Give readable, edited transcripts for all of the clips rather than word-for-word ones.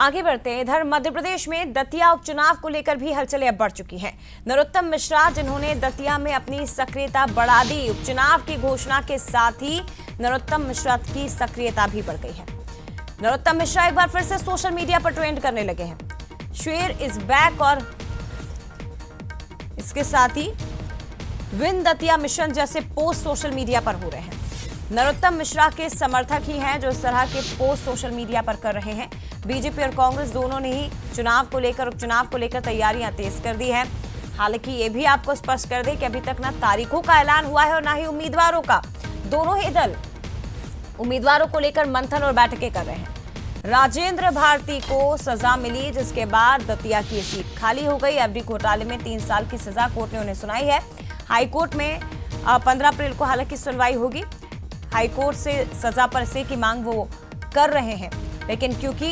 आगे बढ़ते हैं। इधर मध्य प्रदेश में दतिया उपचुनाव को लेकर भी हलचलें अब बढ़ चुकी हैं। नरोत्तम मिश्रा जिन्होंने दतिया में अपनी सक्रियता बढ़ा दी, उपचुनाव की घोषणा के साथ ही नरोत्तम मिश्रा की सक्रियता भी बढ़ गई है। नरोत्तम मिश्रा एक बार फिर से सोशल मीडिया पर ट्रेंड करने लगे हैं। शेर इज बैक और इसके साथ ही विन दतिया मिशन जैसे पोस्ट सोशल मीडिया पर हो रहे हैं। नरोत्तम मिश्रा के समर्थक ही हैं जो इस तरह के पोस्ट सोशल मीडिया पर कर रहे हैं। बीजेपी और कांग्रेस दोनों ने ही चुनाव को लेकर, उपचुनाव को लेकर तैयारियां तेज कर दी हैं। हालांकि ये भी आपको स्पष्ट कर दें कि अभी तक ना तारीखों का ऐलान हुआ है और ना ही उम्मीदवारों का। दोनों ही दल उम्मीदवारों को लेकर मंथन और बैठकें कर रहे हैं। राजेंद्र भारती को सजा मिली, जिसके बाद दतिया की सीट खाली हो गई। एफडी घोटाले में 3 साल की सजा कोर्ट ने उन्हें सुनाई है। हाईकोर्ट में 15 अप्रैल को हालांकि सुनवाई होगी। हाईकोर्ट से सजा पर स्टे की मांग वो कर रहे हैं, लेकिन क्योंकि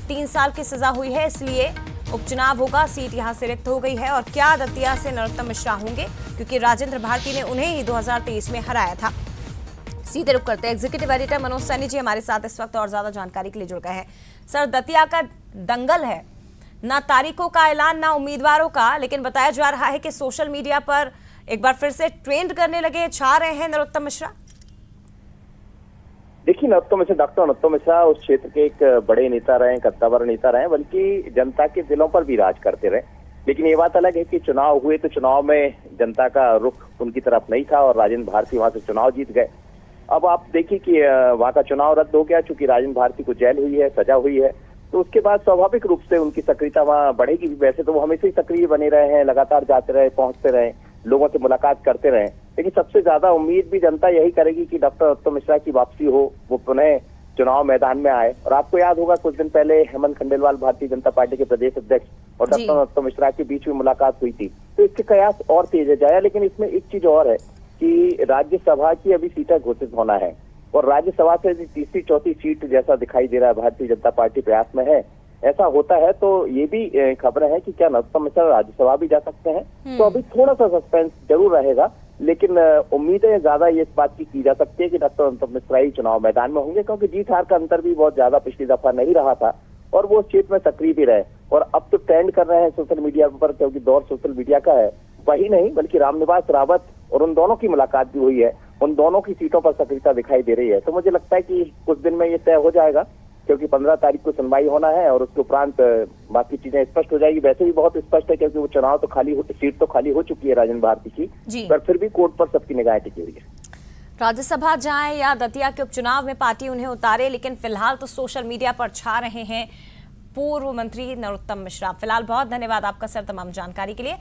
3 साल की सजा हुई है इसलिए उपचुनाव होगा। सीट यहां से रिक्त हो गई है। और क्या दतिया से नरोत्तम मिश्रा होंगे, क्योंकि राजेंद्र भारती ने उन्हें ही 2023 में हराया था। सीधे रुक करते हैं। एग्जीक्यूटिव एडिटर मनोज सैनी जी हमारे साथ इस वक्त और ज्यादा जानकारी के लिए जुड़ गए हैं। सर, दतिया का दंगल है, ना तारीखों का ऐलान ना उम्मीदवारों का, लेकिन बताया जा रहा है कि सोशल मीडिया पर एक बार फिर से ट्रेंड करने लगे, छा रहे हैं नरोत्तम मिश्रा। देखिए, डॉक्टर नरोत्तम मिश्रा उस क्षेत्र के एक बड़े नेता रहे, कद्दावर नेता रहे, बल्कि जनता के दिलों पर भी राज करते रहे। लेकिन ये बात अलग है कि चुनाव हुए तो चुनाव में जनता का रुख उनकी तरफ नहीं था और राजेंद्र भारती वहां से चुनाव जीत गए। अब आप देखिए कि वहां का चुनाव रद्द हो गया, चूंकि राजेंद्र भारती को जेल हुई है, सजा हुई है, तो उसके बाद स्वाभाविक रूप से उनकी सक्रियता वहां बढ़ेगी। वैसे तो वो हमेशा ही सक्रिय बने रहे हैं, लगातार जाते रहे, पहुंचते रहे, लोगों से मुलाकात करते रहे। लेकिन सबसे ज्यादा उम्मीद भी जनता यही करेगी कि डॉक्टर नरोत्तम मिश्रा की वापसी हो, वो पुनः चुनाव मैदान में आए। और आपको याद होगा कुछ दिन पहले हेमंत खंडेलवाल भारतीय जनता पार्टी के प्रदेश अध्यक्ष और डॉक्टर नरोत्तम मिश्रा के बीच में मुलाकात हुई थी, तो इसके कयास और तेज जाया। लेकिन इसमें एक चीज और है कि राज्यसभा की अभी सीटें घोषित होना है और राज्यसभा से तीसरी चौथी सीट जैसा दिखाई दे रहा है भारतीय जनता पार्टी प्रयास में है। ऐसा होता है तो ये भी खबर है कि क्या नरोत्तम मिश्रा राज्यसभा भी जा सकते हैं। तो अभी थोड़ा सा सस्पेंस जरूर रहेगा, लेकिन उम्मीदें ज्यादा ये इस बात की जा सकती है कि डॉक्टर नरोत्तम मिश्रा ही चुनाव मैदान में होंगे, क्योंकि जीत हार का अंतर भी बहुत ज्यादा पिछली दफा नहीं रहा था और वो क्षेत्र में सक्रिय भी रहे। और अब तो ट्रेंड कर रहे हैं सोशल मीडिया पर, क्योंकि दौर सोशल मीडिया का है। वही नहीं बल्कि रामनिवास रावत और उन दोनों की मुलाकात भी हुई है, उन दोनों की सीटों पर सक्रियता दिखाई दे रही है। तो मुझे लगता है कि कुछ दिन में ये तय हो जाएगा, क्योंकि 15 तारीख को सुनवाई होना है और उसके उपरांत बाकी चीजें स्पष्ट हो जाएगी। वैसे भी बहुत स्पष्ट है, क्योंकि वो चुनाव तो सीट तो खाली हो चुकी है राजेंद्र भारती की, पर फिर भी कोर्ट पर सबकी निगाहें टिकी हुई है। राज्यसभा जाए या दतिया के उपचुनाव में पार्टी उन्हें उतारे, लेकिन फिलहाल तो सोशल मीडिया पर छा रहे हैं पूर्व मंत्री नरोत्तम मिश्रा। फिलहाल बहुत धन्यवाद आपका सर तमाम जानकारी के लिए।